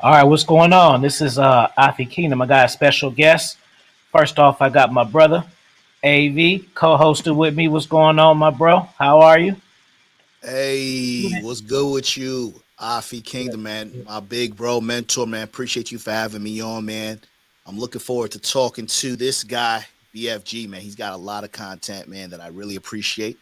All right, what's going on? This is Afi Kingdom. I got a special guest. First off, I got my brother, AV, co-hosted with me. What's going on, my bro? How are you? Hey, Good. what's good with you? Afi Kingdom, man. My big bro, mentor, man. Appreciate you for having me on, man. I'm looking forward to talking to this guy, BFG, man. He's got a lot of content, man, that I really appreciate.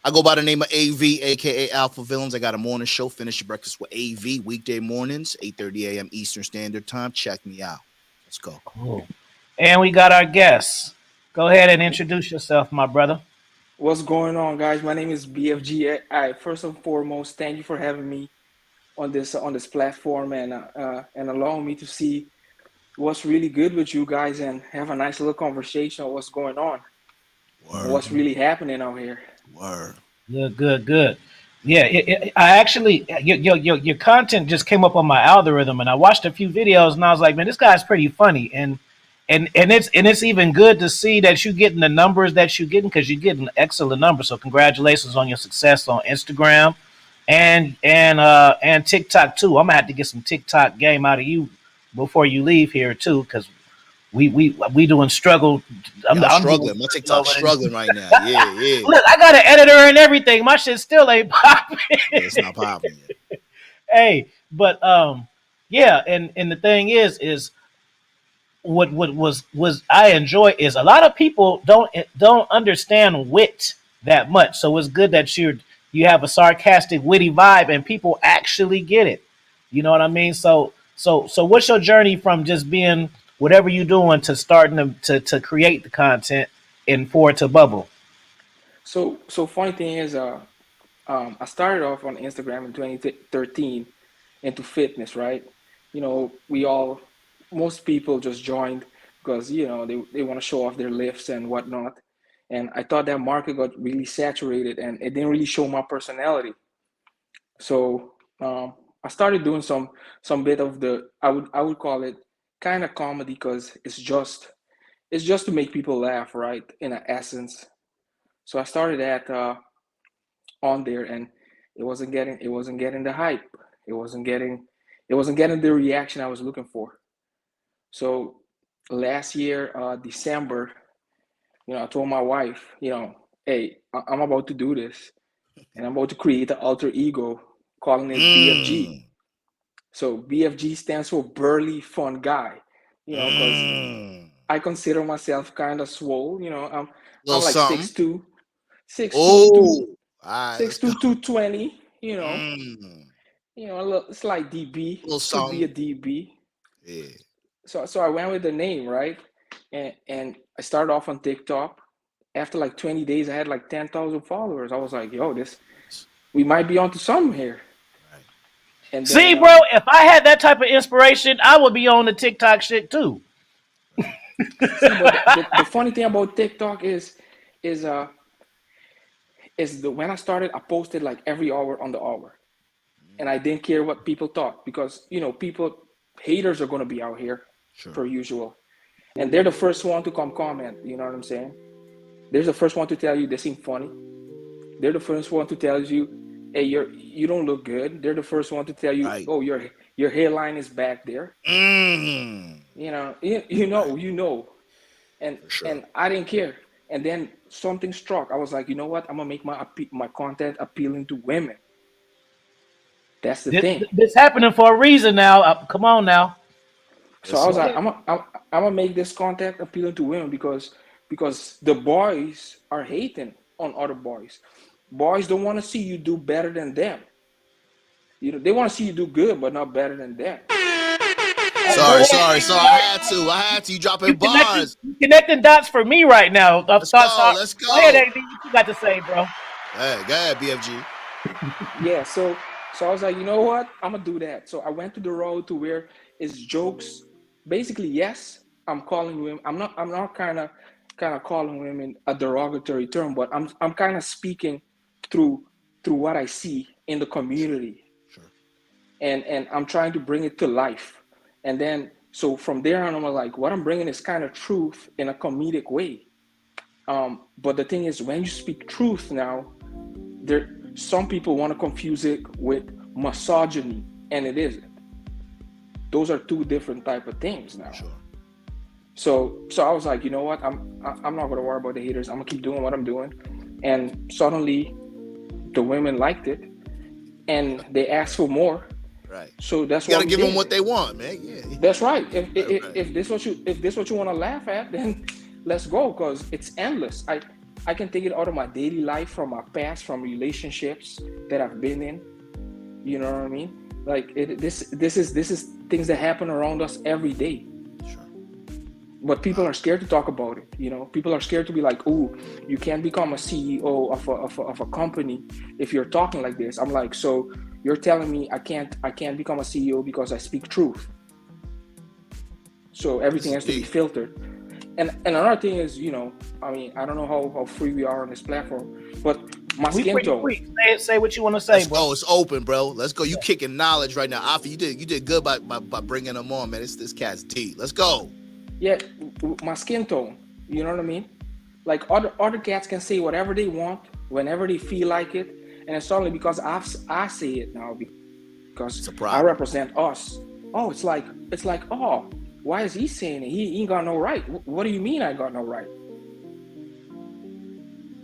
I go by the name of AV, aka Alpha Villains. I got a morning show, Finish Your Breakfast with AV, weekday mornings, 8:30 a.m. Eastern Standard Time. Check me out. Let's go. Cool. And we got our guest. Go ahead and introduce yourself, my brother. What's going on, guys? My name is BFG. First and foremost, thank you for having me on this platform and allowing me to see what's really good with you guys and have a nice little conversation on what's going on and Word, what's really happening out here. word. Good, good, good. Yeah, I actually your content just came up on my algorithm, and I watched a few videos, and I was like, man, this guy's pretty funny, and it's even good to see that you're getting the numbers that you're getting because you're getting excellent numbers. So congratulations on your success on Instagram and TikTok too. I'm gonna have to get some TikTok game out of you before you leave here too, because we doing struggle. Yeah, I'm I'm doing struggling. My struggle TikTok's over there. struggling right now. Yeah, yeah. Look, I got an editor and everything. My shit still ain't popping. Yeah, it's not popping yet. Hey, but yeah, and the thing is what I enjoy is a lot of people don't understand wit that much. So it's good that you have a sarcastic, witty vibe, and people actually get it. You know what I mean? So what's your journey from just being whatever you're doing to starting to create the content and for it to bubble? So funny thing is, I started off on Instagram in 2013 into fitness, right? We all, most people just joined because they want to show off their lifts and whatnot. And I thought that market got really saturated and it didn't really show my personality. So I started doing some bit of the I would call it kind of comedy because it's just to make people laugh, right? In essence. So I started that on there, and it wasn't getting the hype. It wasn't getting it wasn't getting the reaction I was looking for. So last year, December, I told my wife, hey, I'm about to do this, and I'm about to create an alter ego, calling it BFG. Mm, So BFG stands for burly fun guy, because mm. I consider myself kind of swole. I'm Little like something. 6'2", 6'2", Oh, all right, let's go. 220. Mm, A little slight DB, little could be a something. DB. Yeah. So I went with the name, right? And I started off on TikTok. After like 20 days, I had like 10,000 followers. I was like, yo, this Nice. we might be onto something here. Right. And See, then bro, if I had that type of inspiration, I would be on the TikTok shit too. Right. see, but the funny thing about TikTok is uh is the when I started, I posted like every hour on the hour, and I Mm, didn't care what people thought because people haters are gonna be out here sure. per usual, and they're the first one to come comment. You know what I'm saying? They're the first one to tell you this ain't funny. They're the first one to tell you, hey, you don't look good. They're the first one to tell you, Right. oh, your hairline is back there. Mm, right. And For sure. and I didn't care. And then something struck. I was like, you know what? I'm gonna make my content appealing to women. That's the This, thing. this happening for a reason now. Come on now. So I Yes, was Lord. like, I'm gonna make this content appealing to women because the boys are hating on other boys. Boys don't want to see you do better than them. They want to see you do good, but not better than them. Go Sorry, ahead. sorry, sorry. I had to. I had to. You dropping bars. You connecting dots for me right now. Let's Thoughts go. are. Let's Go ahead, go. AD. What you got to say, bro? Go ahead, BFG. Yeah. So I was like, you know what? I'm gonna do that. So I went to the road to where it's jokes. Basically, yes, I'm calling women. I'm not kind of calling women a derogatory term, but I'm kind of speaking through through what I see in the Sure, community, sure. and I'm trying to bring it to life. And then so from there on, I'm like, what I'm bringing is kind of truth in a comedic way. But the thing is, when you speak truth now, there some people want to confuse it with misogyny, and it isn't. those are two different type of things now. Sure. So I was like, you know what? I'm not gonna worry about the haters. I'm gonna keep doing what I'm doing. And suddenly, the women liked it, and they asked for more. Right. So that's You gotta what we give them did. what they want, man. Yeah. That's right. If Right, if, right. if this what you want to laugh at, then let's go, because it's endless. I can take it out of my daily life, from my past, from relationships that I've been in. You know what I mean? Like this is things that happen around us every day. Sure. But people are scared to talk about it. You know, people are scared to be like, "Oh, you can't become a CEO of a company if you're talking like this." I'm like, so you're telling me I can't become a CEO because I speak truth? So This everything is has to be deep. filtered. And another thing is, I mean, I don't know how free we are on this platform, but my We skin pretty tone. free. Say what you want to say, Let's bro. go. It's open, bro. Let's go. You kicking knowledge right now, Afi. You did good by bringing them on, man. This cat's deep. Let's go. Yeah, my skin tone. You know what I mean? Like other cats can say whatever they want whenever they feel like it, and it's only because I say it now, because It's a I problem. represent us. Oh, it's like, oh, why is he saying it? He ain't got no right. What do you mean I got no right?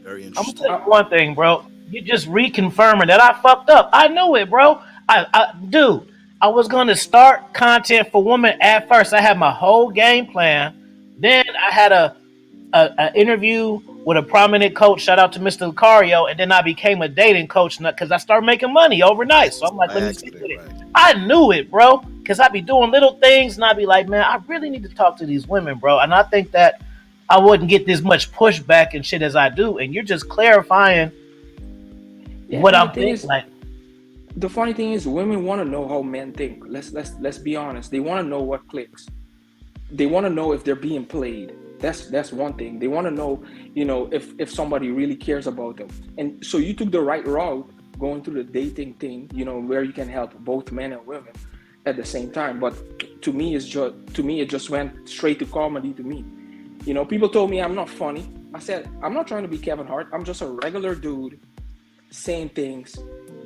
Very I'm gonna tell interesting. you I, one thing, bro. You just reconfirming that I fucked up. I knew it, bro. Dude, I was gonna start content for women at first. I had my whole game plan. Then I had a interview with a prominent coach. Shout out to Mr. Lucario. And then I became a dating coach because I started making money overnight. So I'm like, By let me stick accident, with it. right? I knew it, bro. Because I be doing little things and I be like, man, I really need to talk to these women, bro. And I think that I wouldn't get this much pushback and shit as I do. And you're just clarifying yeah, what and the I'm thing thinking. is, Like, the funny thing is, women want to know how men think. Let's be honest. They want to know what clicks. They want to know if they're being played. That's one thing. They want to know, if somebody really cares about them. And so you took the right route going through the dating thing, where you can help both men and women at the same time. But to me it just went straight to comedy to me. People told me I'm not funny. I said, I'm not trying to be Kevin Hart. I'm just a regular dude saying things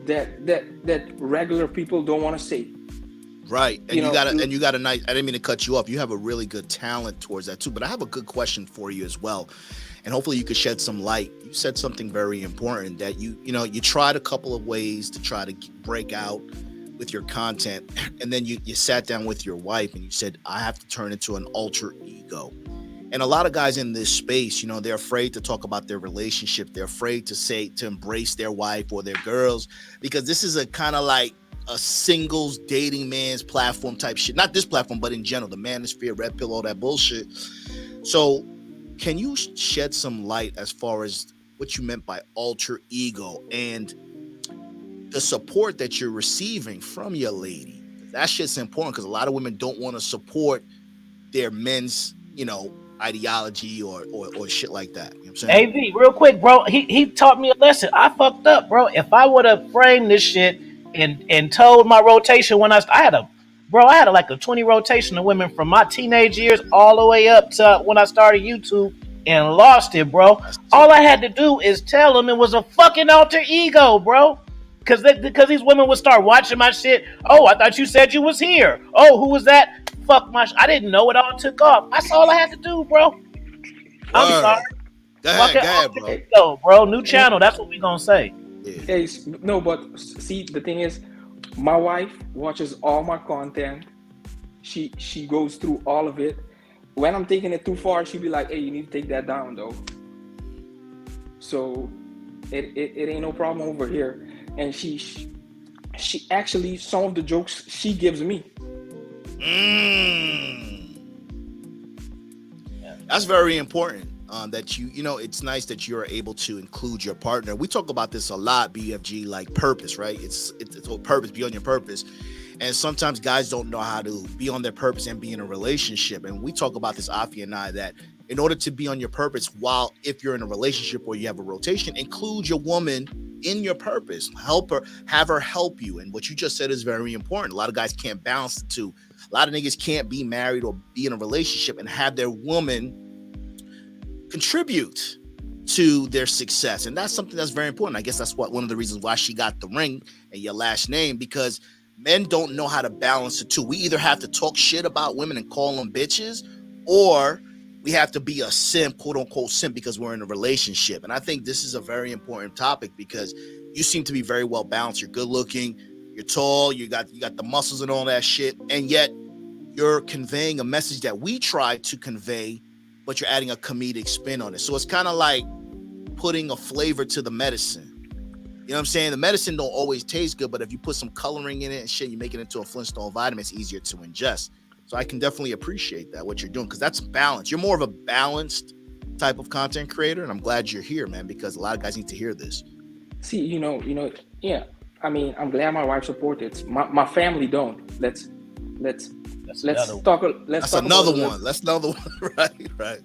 that regular people don't want to say. Right. And You you know, got a nice, I didn't mean to cut you off. You have a really good talent towards that too. But I have a good question for you as well. And hopefully you could shed some light. You said something very important, that you tried a couple of ways to try to break out with your content. And then you sat down with your wife and you said, I have to turn into an alter ego. And a lot of guys in this space, they're afraid to talk about their relationship. They're afraid to embrace their wife or their girls, because this is a kind of like a singles dating man's platform type shit. Not this platform, but in general, the manosphere, red pill, all that bullshit. So can you shed some light as far as what you meant by alter ego and the support that you're receiving from your lady? That shit's important, because a lot of women don't want to support their men's, ideology or shit like that. You know what I'm saying? AV, real quick, bro. He taught me a lesson. I fucked up, bro. If I would have framed this shit and told my rotation when I had like a 20 rotation of women from my teenage years all the way up to when I started YouTube and lost it, bro. That's All too. I had to do is tell them it was a fucking alter ego, bro. Because these women would start watching my shit. Oh, I thought you said you was here. Oh, who was that? Fuck I didn't know it all took off. That's all I had to do, bro. I'm sorry. Word. Fucking Go ahead, alter bro. hey, ego, bro. New no, channel. That's what we gonna say. Yeah. hey, no, but see, the thing is, my wife watches all my content. She goes through all of it. When I'm taking it too far, she'd be like, "Hey, you need to take that down, though." So it ain't no problem over here. And she actually, some of the jokes she gives me. Mm. Yeah. That's very important. That it's nice that you're able to include your partner. We talk about this a lot, BFG, like purpose, right? It's a purpose, be on your purpose. And sometimes guys don't know how to be on their purpose and be in a relationship. And we talk about this, Afi and I, that in order to be on your purpose, while if you're in a relationship or you have a rotation, include your woman in your purpose. Help her, have her help you. And what you just said is very important. A lot of guys can't balance the two. A lot of niggas can't be married or be in a relationship and have their woman contribute to their success. And that's something that's very important. I guess that's one of the reasons why she got the ring and your last name, because men don't know how to balance the two. We either have to talk shit about women and call them bitches, or we have to be a simp, quote unquote simp, because we're in a relationship. And I think this is a very important topic because you seem to be very well balanced. You're good looking, you're tall, you got the muscles and all that shit, and yet you're conveying a message that we try to convey, but you're adding a comedic spin on it. So it's kind of like putting a flavor to the medicine. You know what I'm saying? The medicine don't always taste good, but if you put some coloring in it and shit, you make it into a Flintstone vitamin, it's easier to ingest. So I can definitely appreciate that, what you're doing, because that's balance. You're more of a balanced type of content creator, and I'm glad you're here, man, because a lot of guys need to hear this. See, yeah. I mean, I'm glad my wife supported it. My family don't. Let's talk. Let's That's talk another about one. That's another one. Right.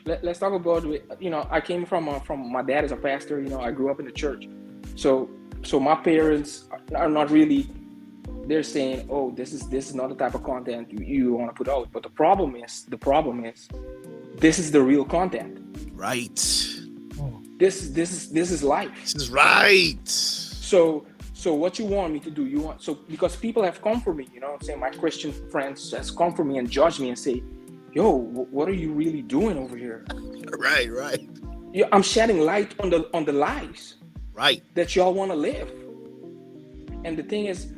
Let's talk about it. I came from my dad is a pastor. I grew up in the church, so my parents are not really. They're saying, oh, this is not the type of content you want to put out. But the problem is, this is the real content. Right. This is life. This is right. So what you want me to do? Because people have come for me. I'm saying my Christian friends has come for me and judge me and say, yo, what are you really doing over here? Right. Yeah, I'm shedding light on the lives. Right. That y'all want to live. And the thing is,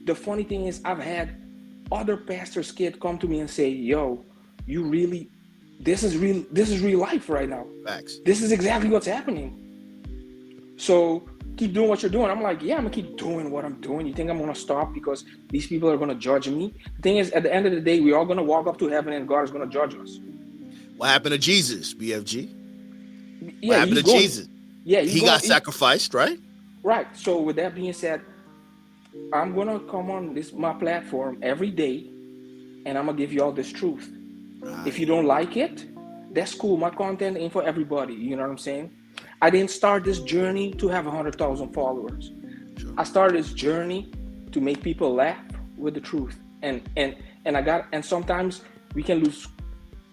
the funny thing is, I've had other pastors' kids come to me and say, yo, this is real life right now. Facts. This is exactly what's happening. So keep doing what you're doing. I'm like, yeah, I'm gonna keep doing what I'm doing. You think I'm gonna stop because these people are gonna judge me? The thing is, at the end of the day, we're all gonna walk up to heaven and God is gonna judge us. What happened to Jesus, BFG? Yeah, what happened to Jesus? Yeah, he got sacrificed, right? Right. So with that being said, I'm gonna come on my platform every day, and I'm gonna give you all this truth. Right. If you don't like it, that's cool. My content ain't for everybody. You know what I'm saying? I didn't start this journey to have 100,000 followers. Sure. I started this journey to make people laugh with the truth, and sometimes we can lose,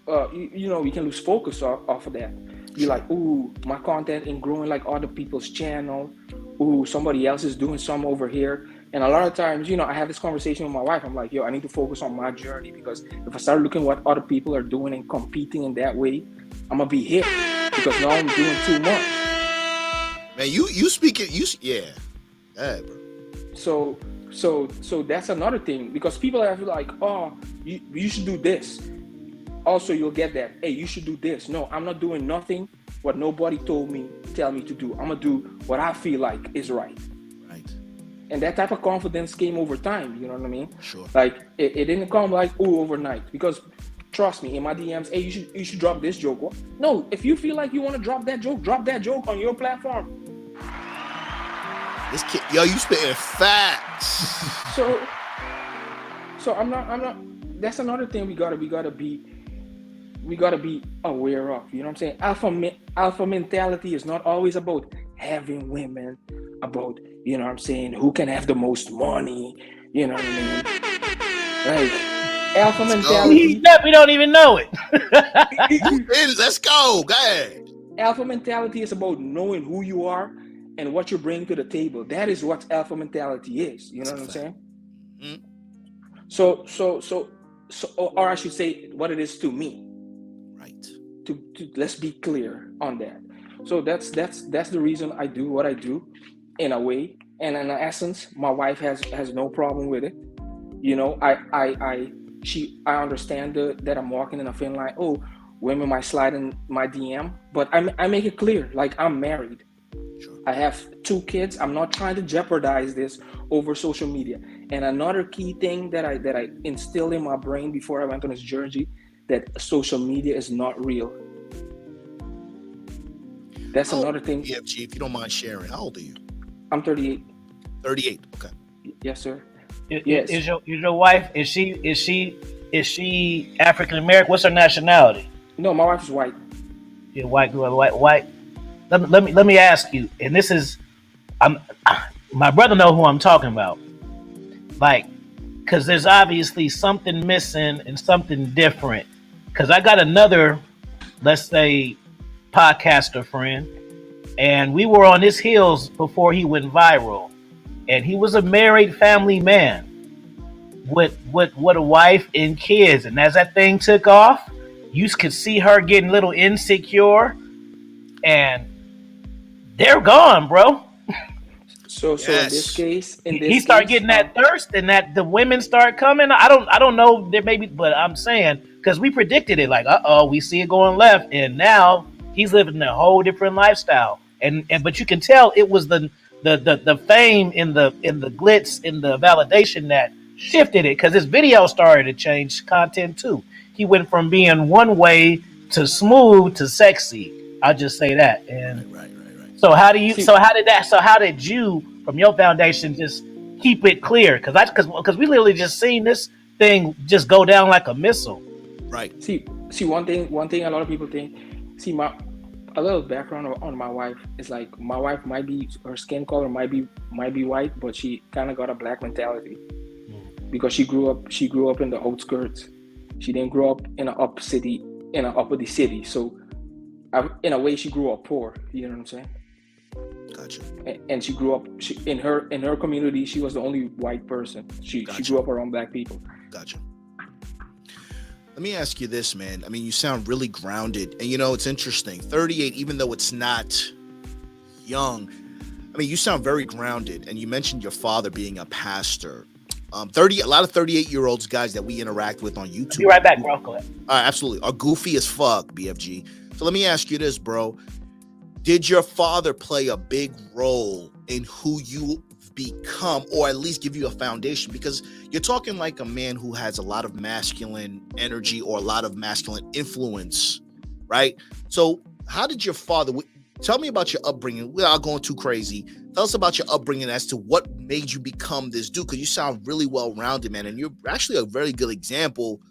we can lose focus off of that. Be like, ooh, my content ain't growing like other people's channel. Ooh, somebody else is doing some over here. And a lot of times, I have this conversation with my wife. I'm like, yo, I need to focus on my journey, because if I start looking what other people are doing and competing in that way, I'm gonna be hit, because now I'm doing too much. Man, you speak it, yeah, bro. So that's another thing, because people have like, oh, you should do this. Also, you'll get that, hey, you should do this. No, I'm not doing nothing what nobody tell me to do. I'm gonna do what I feel like is right. Right. And that type of confidence came over time. You know what I mean? Sure. Like it didn't come like overnight. Because trust me, in my DMs, hey, you should drop this joke. No, if you feel like you want to drop that joke on your platform. This kid, yo, you spitting facts. So I'm not. That's another thing we gotta be aware of. You know what I'm saying? Alpha mentality is not always about having women, about, you know what I'm saying, who can have the most money. You know what I mean? Like alpha mentality. We don't even know it. Let's go. Go ahead. Alpha mentality is about knowing who you are and what you bring to the table. That is what alpha mentality is. You know what I'm saying? Mm-hmm. So, or I should say, what it is to me. Right. To let's be clear on that. So that's the reason I do what I do, in a way. And in essence, my wife has no problem with it. I understand that I'm walking in a thin line. Oh, women might slide in my DM, but I make it clear, like, I'm married. Sure. I have 2 kids. I'm not trying to jeopardize this over social media. And another key thing that I instilled in my brain before I went on this journey, that social media is not real. That's another thing. BFG, if you don't mind sharing, how old are you? I'm 38. 38. Okay. Yes, sir. Yes. Is your wife? Is she African American? What's her nationality? No, my wife is white. Yeah, white. Let me ask you, and this is, my brother know who I'm talking about. Like, because there's obviously something missing and something different. Because I got another, let's say, podcaster friend, and we were on his heels before he went viral. and he was a married family man with a wife and kids. And as that thing took off, you could see her getting a little insecure, and they're gone, bro. So Yes. in He this start case, getting that thirst, and that the women start coming. I don't know, there maybe, but I'm saying, because we predicted it, like, we see it going left, and now he's living a whole different lifestyle. And but you can tell it was the fame in the glitz in the validation that shifted it, because his video started to change content too. He went from being one way to smooth to sexy. I'll just say that. And Right. so how do you? see, So how did you, from your foundation, just keep it clear? Because we literally just seen this thing just go down like a missile. Right. see one thing a lot of people think. See, my a little background on my wife is like my wife might be her skin color might be white, but she kind of got a black mentality because she grew up in the outskirts. She didn't grow up in an upper the city. So in a way, she grew up poor. You know what I'm saying? Gotcha. And she grew up in her community. She was the only white person. She grew up around black people. Gotcha. Let me ask you this, man. I mean, you sound really grounded, and it's interesting. 38, even though it's not young, I mean, you sound very grounded. And you mentioned your father being a pastor. A lot of 38-year-olds, guys that we interact with on YouTube. Be right back, bro. Go ahead. Absolutely, are goofy as fuck, BFG. So let me ask you this, bro. Did your father play a big role in who you become, or at least give you a foundation? Because you're talking like a man who has a lot of masculine energy or a lot of masculine influence, right? So how did your father, tell me about your upbringing without going too crazy. Tell us about your upbringing as to what made you become this dude, because you sound really well-rounded, man, and you're actually a very good example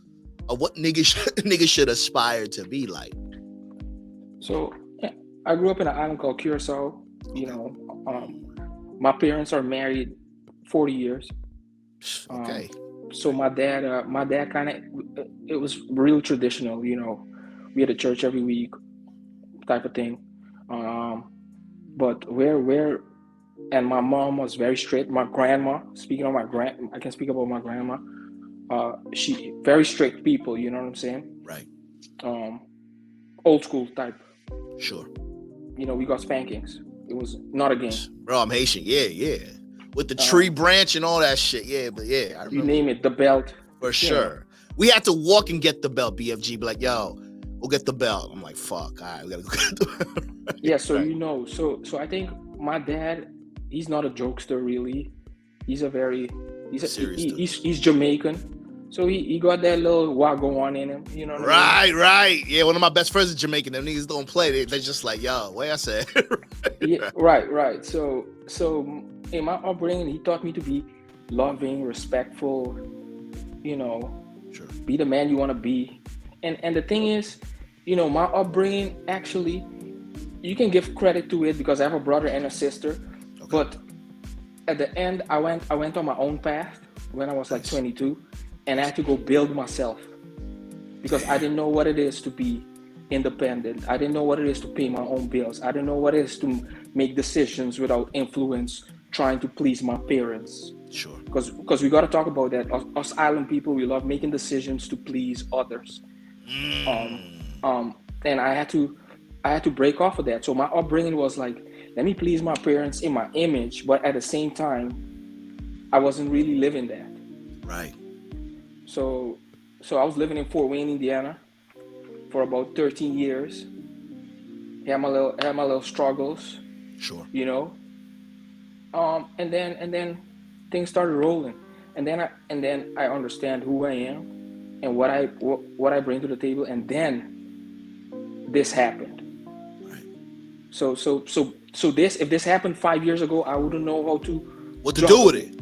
of what niggas should aspire to be like. So yeah, I grew up in an island called Curacao. You know, my parents are married 40 years. Okay. So my dad kind of, it was real traditional. You know, we had a church every week, type of thing. But and my mom was very strict. My grandma, speaking of I can speak about my grandma. She very strict people. You know what I'm saying? Right. Old school type. Sure. You know, we got spankings. It was not a game. Bro, I'm Haitian. Yeah. With the tree branch and all that shit. Yeah, but yeah, I remember. You name it, the belt. For sure. We had to walk and get the belt, BFG. Be like, yo, we'll get the belt. I'm like, fuck, all right, we gotta go get the belt. Yeah, so right. So I think my dad, he's not a jokester really. He's Jamaican. So he got that little wagwan in him, you know what I mean? Right. Yeah, one of my best friends is Jamaican. Them niggas don't play. They're just like, yo, what I said. Right. So in my upbringing, he taught me to be loving, respectful, you know, sure. Be the man you want to be. And the thing is, you know, my upbringing, actually, you can give credit to it because I have a brother and a sister. Okay. But at the end, I went on my own path when I was like 22. And I had to go build myself because I didn't know what it is to be independent. I didn't know what it is to pay my own bills. I didn't know what it is to make decisions without influence, trying to please my parents. Sure. Because we got to talk about that. Us island people, we love making decisions to please others. And I had to break off of that. So my upbringing was like, let me please my parents in my image, but at the same time, I wasn't really living that. Right. So I was living in Fort Wayne, Indiana, for about 13 years. Had my little struggles. Sure. You know. And then things started rolling, and then I understand who I am and what I bring to the table, and then this happened. Right. So this, if this happened 5 years ago, I wouldn't know what to do with it.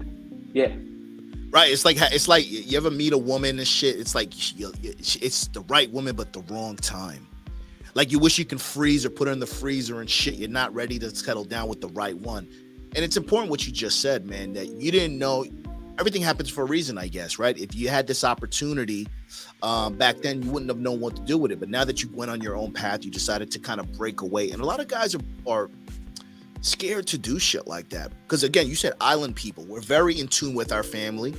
Yeah. Right, it's like you ever meet a woman and shit. It's like it's the right woman, but the wrong time. Like you wish you can freeze or put her in the freezer and shit. You're not ready to settle down with the right one. And it's important what you just said, man. That you didn't know. Everything happens for a reason, I guess. Right? If you had this opportunity back then, you wouldn't have known what to do with it. But now that you went on your own path, you decided to kind of break away. And a lot of guys are scared to do shit like that. Because again, you said island people. We're very in tune with our family.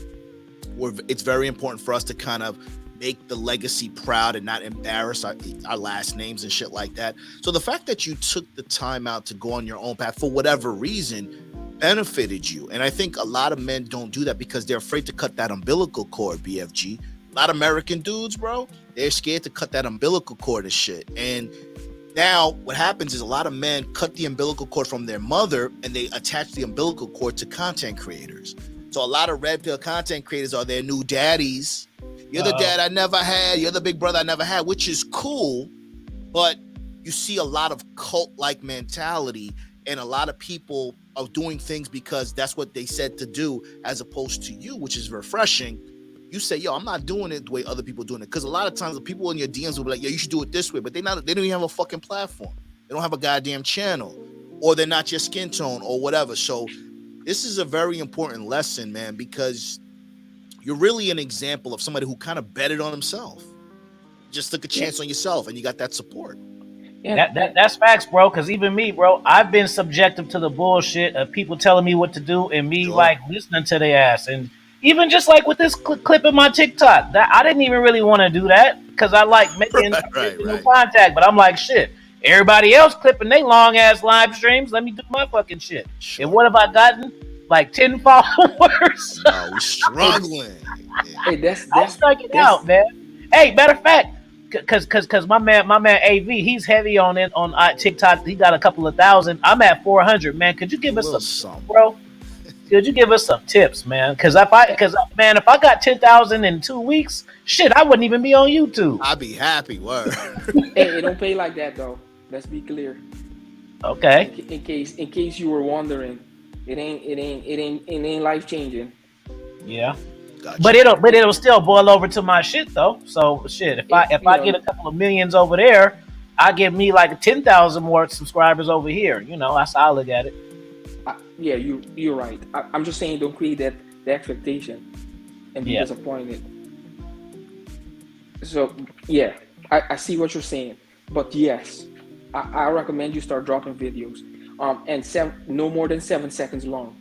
It's very important for us to kind of make the legacy proud and not embarrass our last names and shit like that. So the fact that you took the time out to go on your own path for whatever reason benefited you. And I think a lot of men don't do that because they're afraid to cut that umbilical cord, BFG. A lot of American dudes, bro, they're scared to cut that umbilical cord and shit. And now what happens is a lot of men cut the umbilical cord from their mother and they attach the umbilical cord to content creators. So a lot of red pill content creators are their new daddies. You're the dad I never had. You're the big brother I never had, which is cool. But you see a lot of cult-like mentality, and a lot of people are doing things because that's what they said to do, as opposed to you, which is refreshing. You say, yo, I'm not doing it the way other people are doing it. Because a lot of times the people in your DMs will be like, yo, you should do it this way. But they don't even have a fucking platform. They don't have a goddamn channel. Or they're not your skin tone or whatever. So this is a very important lesson, man, because you're really an example of somebody who kind of betted on himself. Just took a chance on yourself, and you got that support. That's facts, bro. Because even me, bro, I've been subjective to the bullshit of people telling me what to do and me like listening to their ass. And even just like with this clip in my TikTok, that I didn't even really want to do that because I like making contact. But I'm like, shit. Everybody else clipping they long ass live streams. Let me do my fucking shit. Sure. And what have I gotten? Like 10 followers. Oh, we're struggling. Hey, that's it out, man. Hey, matter of fact, cause my man AV, he's heavy on it on TikTok. He got a couple of thousand. I'm at 400, man. Could you give us some, bro? Could you give us some tips, man? Cause if I got 10,000 in 2 weeks, shit, I wouldn't even be on YouTube. I'd be happy. Word. Hey, it don't pay like that though. Let's be clear. Okay. In case you were wondering, it ain't life changing. Yeah. Gotcha. But it'll still boil over to my shit though. So shit, if I get a couple of millions over there, I get me like 10,000 more subscribers over here. You know, that's how I look at it. Yeah, you're right. I'm just saying, don't create the expectation and be disappointed. So yeah, I see what you're saying, but yes, I recommend you start dropping videos, and no more than 7 seconds long.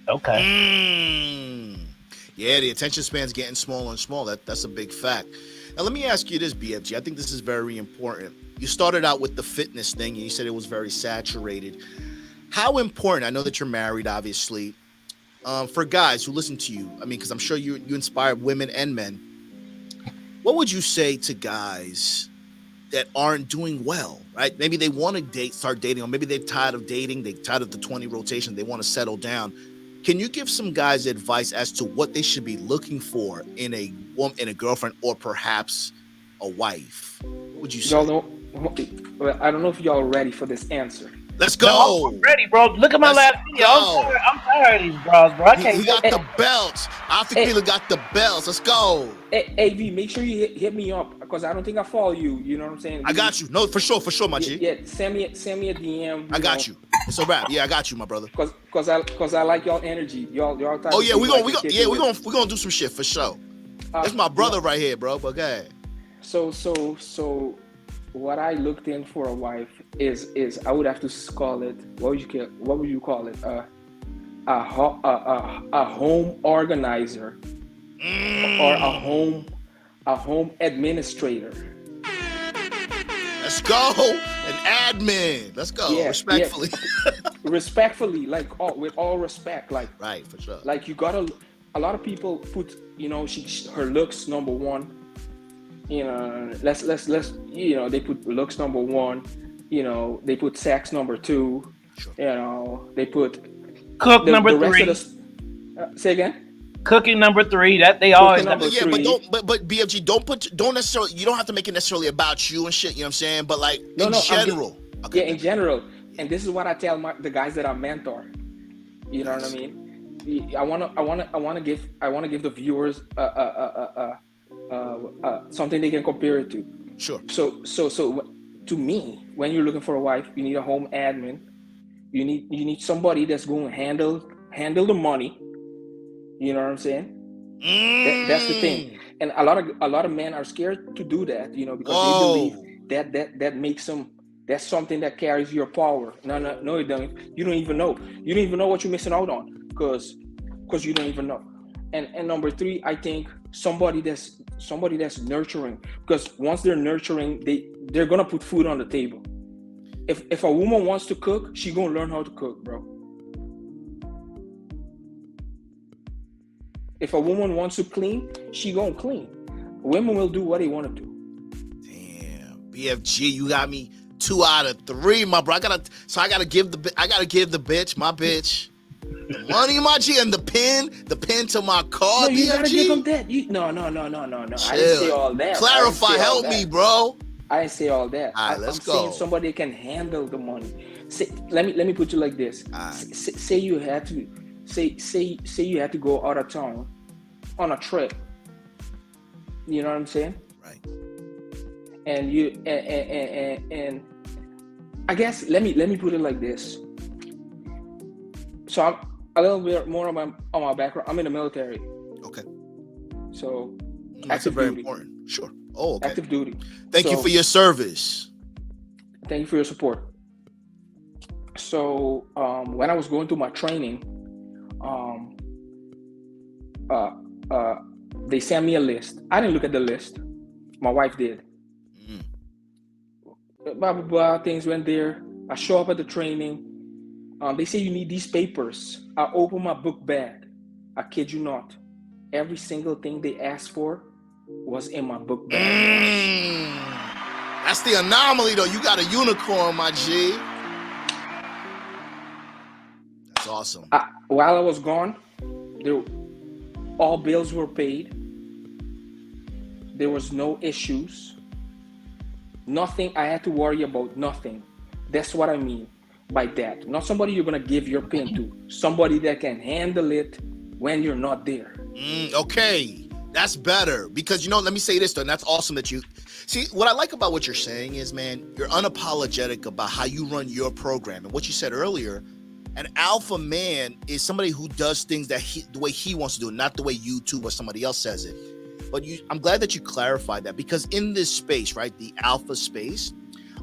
Okay. Yeah, the attention span's getting smaller and smaller. That's a big fact. Now, let me ask you this, BFG. I think this is very important. You started out with the fitness thing, and you said it was very saturated. How important, I know that you're married, obviously, for guys who listen to you, I mean, because I'm sure you inspire women and men. What would you say to guys that aren't doing well, right? Maybe they want to start dating, or maybe they're tired of dating, they're tired of the 20 rotation, they want to settle down. Can you give some guys advice as to what they should be looking for in a woman, in a girlfriend, or perhaps a wife? What would you say? Y'all know, well, I don't know if y'all are ready for this answer. Let's go. No, I'm ready, bro. Look at my last video. I'm tired of these bros, bro. He got the belts. I think Peter got the belts. Let's go. Hey, V, make sure you hit me up because I don't think I follow you. You know what I'm saying? I got you. No, for sure, my G. Yeah, send me a DM. I got you. It's a wrap. Yeah, I got you, my brother. Cause I like y'all energy. Y'all. Oh yeah, we're gonna do some shit for sure. That's my brother right here, bro. But go ahead. So what I looked in for a wife is I would have to call it, what would you call it, a home organizer or a home administrator. Let's go, an admin. Let's go. Yeah, respectfully. Yeah. Respectfully, like with all respect, like right, for sure. Like you gotta. A lot of people put, her looks number one. Let's they put looks number one. They put sex number two. Sure. They put cook number three. Say again. Cooking number three. That they always. But BFG, don't necessarily. You don't have to make it necessarily about you and shit. You know what I'm saying? But like in general. Okay. Yeah, in general. And this is what I tell the guys that I mentor. You know what I mean? I want to give the viewers something they can compare it to. Sure. So to me, when you're looking for a wife, you need a home admin. You need somebody that's going to handle the money. You know what I'm saying? That's the thing. And a lot of men are scared to do that, because they believe that That's something that carries your power. No, you don't. You don't even know. You don't even know what you're missing out on because you don't even know. And number three, I think somebody that's nurturing, because once they're nurturing, they're gonna put food on the table. If a woman wants to cook, she gonna learn how to cook, bro. If a woman wants to clean, she gonna clean. Women will do what they want to do. Damn, BFG, you got me 2 out of 3, my bro. I gotta give the bitch, my bitch, the money, my G, and the pin to my car. No, you BFG. gotta give them that. No. I didn't say all that. Clarify, help me, bro. I didn't say all that. All right, let's I'm go. saying somebody can handle the money. Let me put you like this. Right. Say you had to go out of town on a trip. You know what I'm saying? Right. And you and I guess let me put it like this. So I'm a little bit more on my background. I'm in the military. Okay. So that's very important. Sure. Oh, okay. Active duty. Thank you for your service. Thank you for your support. So when I was going through my training, they sent me a list. I didn't look at the list. My wife did. Blah, blah, blah. Things went there. I show up at the training. They say you need these papers. I open my book bag. I kid you not. Every single thing they asked for was in my book bag. That's the anomaly, though. You got a unicorn, my G. That's awesome. While I was gone, all bills were paid. There was no issues. Nothing I had to worry about, nothing. That's what I mean by that. Not somebody you're going to give your pin to. Somebody that can handle it when you're not there. Okay. That's better. Because, let me say this, though, and that's awesome that you... See, what I like about what you're saying is, man, you're unapologetic about how you run your program. And what you said earlier, an alpha man is somebody who does things the way he wants to do it, not the way you do or somebody else says it. But I'm glad that you clarified that, because in this space, right, the alpha space,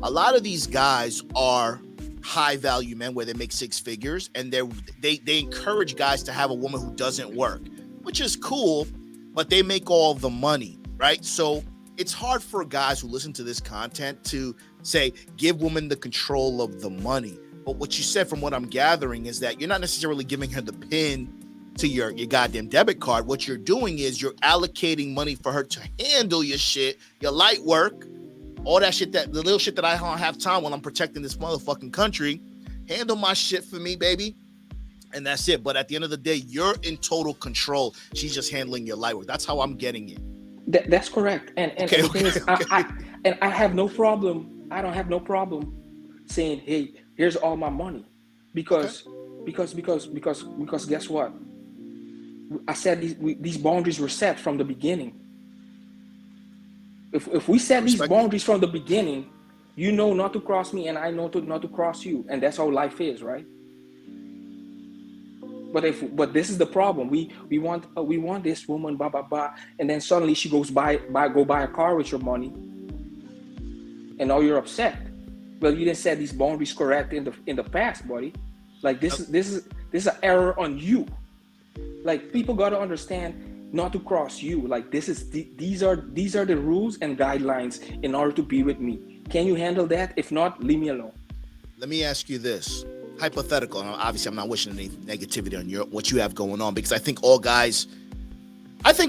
a lot of these guys are high value men where they make 6 figures, and they encourage guys to have a woman who doesn't work, which is cool, but they make all the money, right? So it's hard for guys who listen to this content to say, give women the control of the money. But what you said, from what I'm gathering, is that you're not necessarily giving her the pin to your goddamn debit card. What you're doing is you're allocating money for her to handle your shit, your light work, all that shit, the little shit that I don't have time while I'm protecting this motherfucking country. Handle my shit for me, baby. And that's it. But at the end of the day, you're in total control. She's just handling your light work. That's how I'm getting it. That's correct. And the thing is, I have no problem. I don't have no problem saying, hey, here's all my money. Because guess what? I said these boundaries were set from the beginning. If we set these boundaries from the beginning, you know not to cross me, and I know not to cross you, and that's how life is, right? But this is the problem. We want this woman, blah blah blah, and then suddenly she goes buy a car with your money, and now you're upset. Well, you didn't set these boundaries correct in the past, buddy. Like this is an error on you. Like, people got to understand not to cross you. Like, these are the rules and guidelines in order to be with me. Can you handle that? If not, leave me alone. Let me ask you this. Hypothetical. And obviously, I'm not wishing any negativity on what you have going on, because I think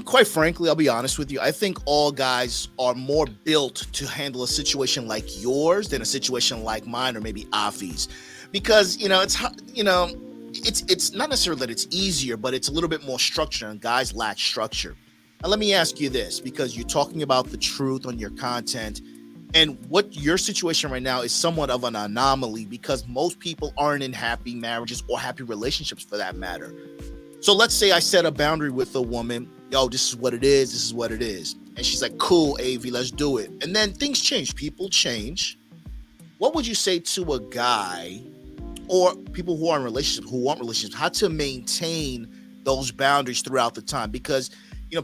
quite frankly, I'll be honest with you, I think all guys are more built to handle a situation like yours than a situation like mine, or maybe Afi's. Because, it's not necessarily that it's easier, but it's a little bit more structure, and guys lack structure. Now, let me ask you this, because you're talking about the truth on your content, and what your situation right now is somewhat of an anomaly, because most people aren't in happy marriages or happy relationships, for that matter. So let's say I set a boundary with a woman. Yo, this is what it is. This is what it is. And she's like, cool, AV, let's do it. And then things change. People change. What would you say to a guy, or people who are in relationships, who want relationships, how to maintain those boundaries throughout the time? Because,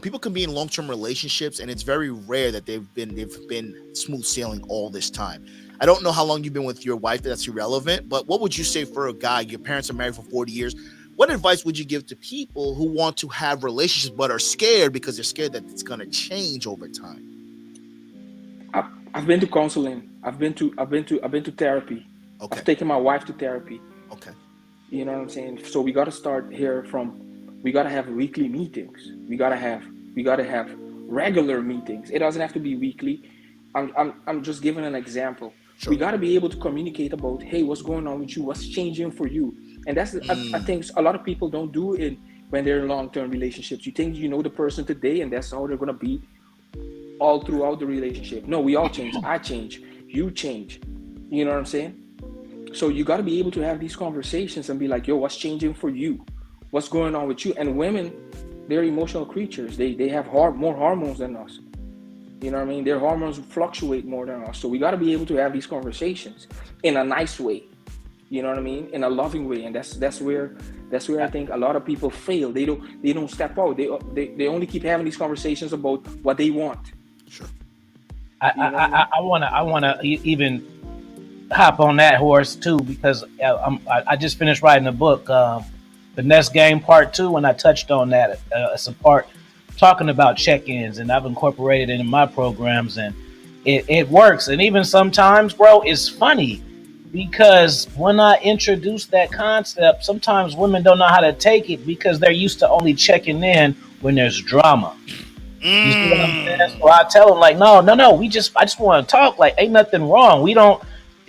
people can be in long-term relationships, and it's very rare that they've been smooth sailing all this time. I don't know how long you've been with your wife. That's irrelevant. But what would you say for a guy? Your parents are married for 40 years. What advice would you give to people who want to have relationships but are scared because they're scared that it's going to change over time? I've been to counseling. I've been to therapy. Okay. I've taken my wife to therapy. Okay. You know what I'm saying? So we got to start here from. We got to have weekly meetings. We got to have regular meetings. It doesn't have to be weekly. I'm just giving an example. Sure. We got to be able to communicate about, hey, what's going on with you? What's changing for you? And that's I think a lot of people don't do it when they're in long-term relationships. You think you know the person today, and that's how they're gonna be all throughout the relationship. No, we all change. I change. You change. You know what I'm saying? So you got to be able to have these conversations and be like, yo, what's changing for you? What's going on with you? And women, they're emotional creatures. They have more hormones than us. You know what I mean? Their hormones fluctuate more than us. So we got to be able to have these conversations in a nice way. You know what I mean? In a loving way. And that's where I think a lot of people fail. They don't step out. They only keep having these conversations about what they want. Sure. I wanna even hop on that horse too, because I just finished writing a book, the Nest Game Part Two, and I touched on that. It's a part talking about check-ins, and I've incorporated it in my programs, and it works. And even sometimes, bro, it's funny because when I introduce that concept, sometimes women don't know how to take it because they're used to only checking in when there's drama. You see what I'm saying? So I tell them like, no, I just want to talk. Like, ain't nothing wrong. We don't.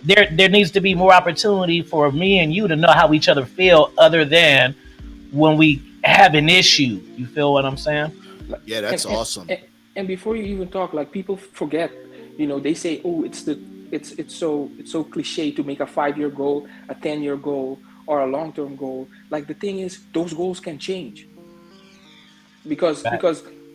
There needs to be more opportunity for me and you to know how each other feel, other than when we have an issue. You feel what I'm saying? Yeah, that's awesome. And before you even talk, like people forget, they say, oh, it's so cliche to make a 5-year goal, a 10-year goal, or a long-term goal. Like the thing is, those goals can change. Because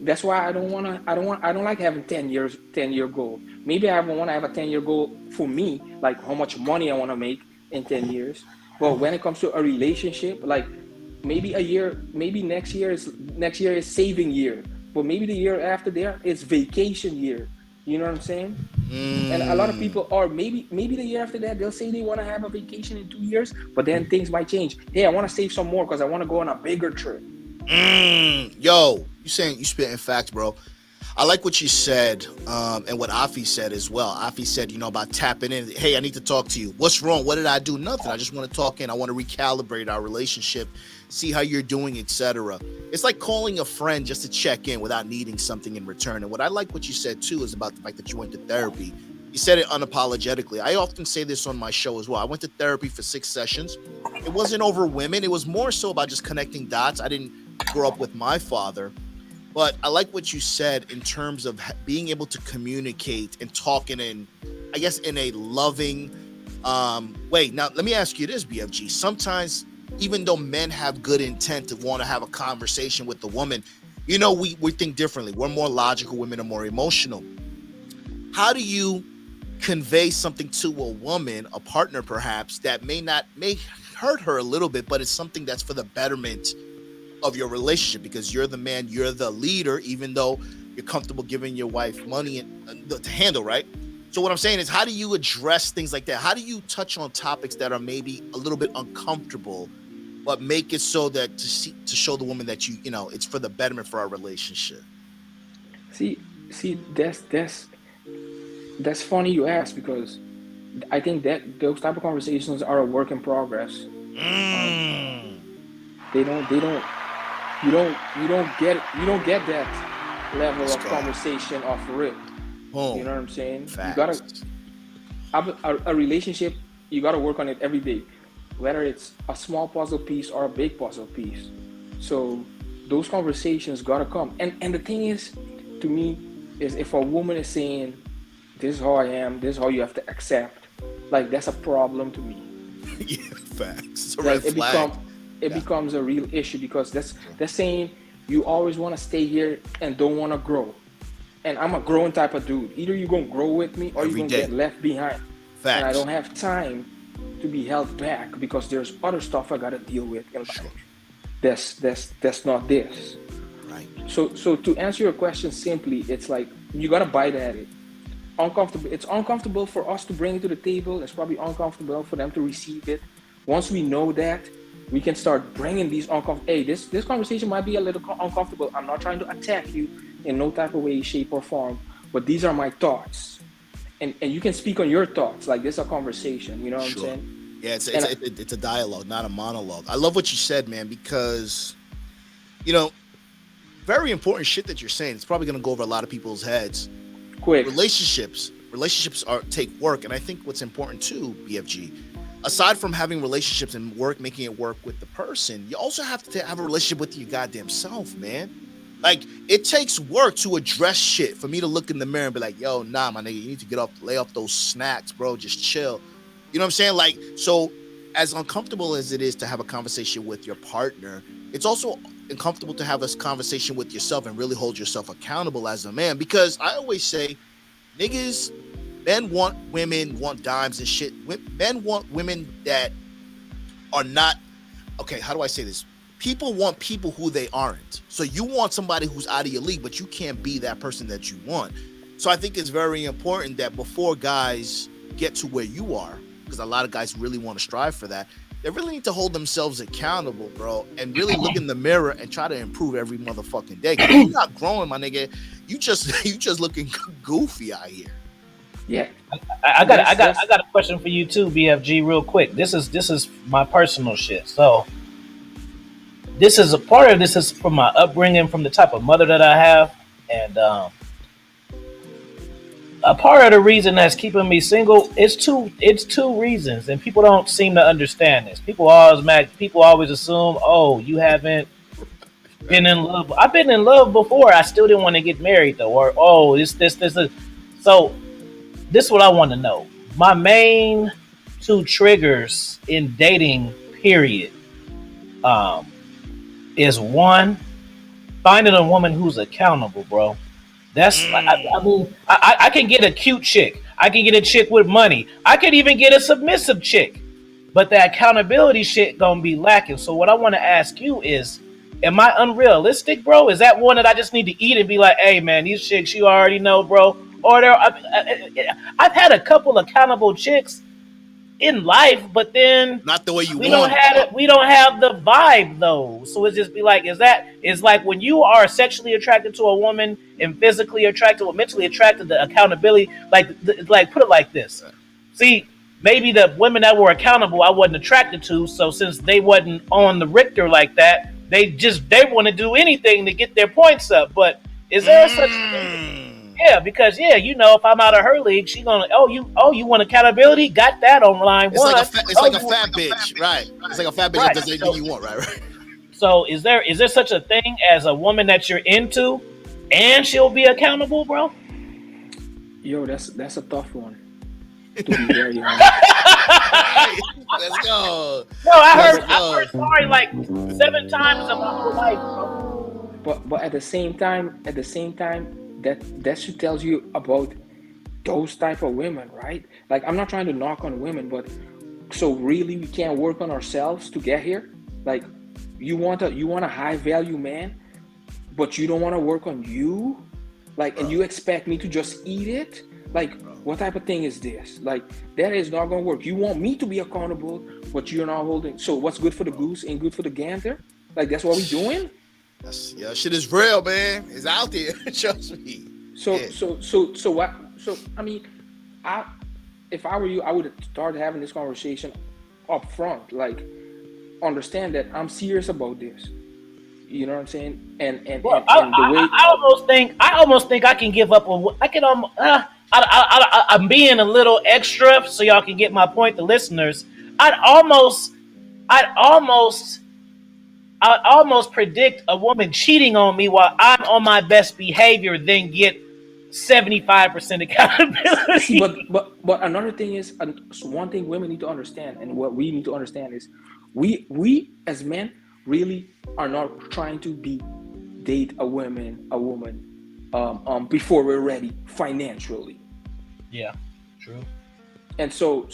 that's why I don't like having 10-year goal. Maybe I want to have a 10-year goal for me, like how much money I want to make in 10 years. But when it comes to a relationship, like maybe next year is saving year, but maybe the year after there is vacation year. You know what I'm saying? And a lot of people are maybe the year after that they'll say they want to have a vacation in 2 years, but then things might change. Hey, I want to save some more because I want to go on a bigger trip. Yo, you spitting facts, bro. I like what you said, and what Afi said as well. Afi said, about tapping in. Hey, I need to talk to you. What's wrong? What did I do? Nothing. I just want to talk in. I want to recalibrate our relationship, see how you're doing, etc. It's like calling a friend just to check in without needing something in return. And what I like what you said too is about the fact that you went to therapy. You said it unapologetically. I often say this on my show as well. I went to therapy for 6 sessions. It wasn't over women. It was more so about just connecting dots. I didn't grow up with my father. But I like what you said in terms of being able to communicate and talk in a loving way. Now, let me ask you this, BFG. Sometimes, even though men have good intent to want to have a conversation with the woman, we think differently. We're more logical. Women are more emotional. How do you convey something to a woman, a partner perhaps, that may hurt her a little bit, but it's something that's for the betterment of your relationship, because you're the man, you're the leader, even though you're comfortable giving your wife money to handle, right? So what I'm saying is, how do you address things like that? How do you touch on topics that are maybe a little bit uncomfortable, but make it so that to show the woman that it's for the betterment for our relationship? See, that's funny you ask, because I think that those type of conversations are a work in progress. They don't you don't get that level of conversation off rip. Boom. You know what I'm saying? Facts. You gotta have a relationship. You gotta work on it every day, whether it's a small puzzle piece or a big puzzle piece. So those conversations gotta come. And the thing is, to me, is if a woman is saying, "This is how I am. This is how you have to accept," like that's a problem to me. Yeah, facts. It's a red flag. It becomes a real issue, because that's saying you always want to stay here and don't want to grow. And I'm a growing type of dude. Either you're going to grow with me or you're going to get left behind. Facts. And I don't have time to be held back because there's other stuff I got to deal with in life. That's not this. Right. So to answer your question simply, it's like you got to bite at it. uncomfortable. It's uncomfortable for us to bring it to the table. It's probably uncomfortable for them to receive it. Once we know that, we can start bringing these uncomfortable. Hey, this conversation might be a little uncomfortable. I'm not trying to attack you in no type of way, shape, or form, but these are my thoughts, and you can speak on your thoughts. Like this is a conversation. You know what I'm Sure. saying? Yeah, it's And it's a dialogue, not a monologue. I love what you said, man, because you know, very important shit that you're saying. It's probably gonna go over a lot of people's heads. quick, Relationships are take work, and I think what's important too, BFG, aside from having relationships and work, making it work with the person, you also have to have a relationship with your goddamn self, man. Like it takes work to address shit. For me to look in the mirror and be like, "Yo, nah, my nigga, you need to get off, lay off those snacks, bro. Just chill." You know what I'm saying? Like, so as uncomfortable as it is to have a conversation with your partner, it's also uncomfortable to have a conversation with yourself and really hold yourself accountable as a man. Because I always say, niggas, men want women, want dimes and shit. Men want women that are not, okay, how do I say this? People want people who they aren't. So you want somebody who's out of your league, but you can't be that person that you want. So I think it's very important that before guys get to where you are, because a lot of guys really want to strive for that, they really need to hold themselves accountable, bro, and really look in the mirror and try to improve every motherfucking day. If you're not growing, my nigga, you just looking goofy out here. yeah, I got that's I got a question for you too, BFG, real quick. This is my personal shit. So this is a part of this is from my upbringing, from the type of mother that I have, and a part of the reason that's keeping me single is two reasons, and people don't seem to understand this. People always assume, oh, you haven't been in love. I've been in love before. I still didn't want to get married though, or oh, this. So this is what I want to know. My main two triggers in dating, period, um, is one, finding a woman who's accountable, bro. That's I mean, I can get a cute chick. I can get a chick with money. I could even get a submissive chick. But the accountability shit gonna be lacking. So what I want to ask you is, am I unrealistic, bro? Is that one that I just need to eat and be like, hey man, these chicks you already know, bro? Or I've had a couple accountable chicks in life, but then Not the way you we don't want. have it. We don't have the vibe though. So it's just be like, is like when you are sexually attracted to a woman and physically attracted or mentally attracted, the accountability, like put it like this. See, maybe the women that were accountable I wasn't attracted to. So since they wasn't on the Richter like that, they want to do anything to get their points up. But is there such a thing? Yeah, because if I'm out of her league, she gonna you want accountability? Got that on line It's one. like it's Oh, like a you want fat bitch, right? It's like a fat bitch that right. does anything you want, right? Right. So is there such a thing as a woman that you're into, and she'll be accountable, bro? yo, that's a tough one. To be very honest. Right. Let's go. No, Let's I go. heard sorry like 7 times in my whole life, bro. But at the same time, that should tells you about those type of women, right? Like I'm not trying to knock on women, but so really we can't work on ourselves to get here. Like you want a high value man, but you don't want to work on you, like, and Bro, you expect me to just eat it. Like, bro. what type of thing is this? Like, that is not gonna work. You want me to be accountable, but you're not holding. So what's good for the goose ain't good for the gander. Like, that's what we doing. That's, yeah, shit is real, man. It's out there. Trust me. So Yeah. so what? So I mean, I if I were you, I would start having this conversation up front. Like, understand that I'm serious about this. You know what I'm saying? And and Well, and, and the way. I almost think I can give up on. I can I'm being a little extra so y'all can get my point, the listeners. I'd almost, I'd almost I almost predict a woman cheating on me while I'm on my best behavior, then get 75% See, but accountability. but another thing is, so one thing women need to understand, and what we need to understand is, we as men really are not trying to be date a woman before we're ready financially. Yeah, true. And so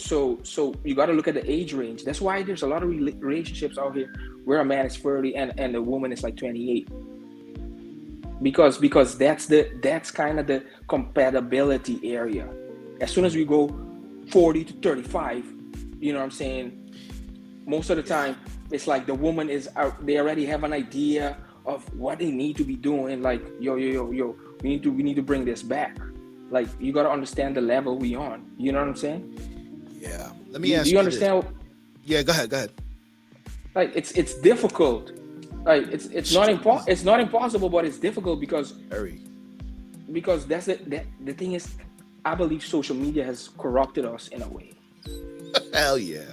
you got to look at the age range. That's why there's a lot of relationships out here where a man is 30 and the woman is like 28. because that's kind of the compatibility area. As soon as we go 40 to 35, you know what I'm saying, most of the Yeah. time it's like the woman is out, they already have an idea of what they need to be doing, like yo, we need to bring this back. Like, you got to understand the level we on, you know what I'm saying. Yeah. Let do me you, do ask you you this. understand? Yeah, go ahead. Go ahead. Like, it's difficult. Like, it's not Extremely it's not impossible, but it's difficult because very. that's the thing is, I believe social media has corrupted us in a way. Hell yeah.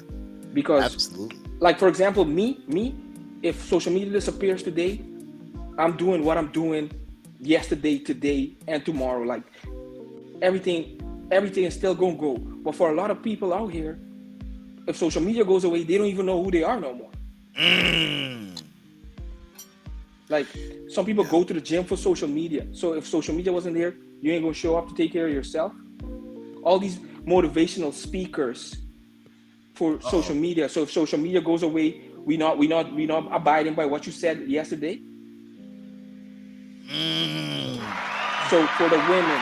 Because, Absolutely. like, for example, me, if social media disappears today, I'm doing what I'm doing yesterday, today, and tomorrow. Like, everything is still gonna go. But for a lot of people out here, if social media goes away, they don't even know who they are no more. Mm. Like, some people Yeah. go to the gym for social media. So if social media wasn't there, you ain't gonna show up to take care of yourself. All these motivational speakers for social Uh-oh. media. So if social media goes away, we not abiding by what you said yesterday. Mm. So for the women,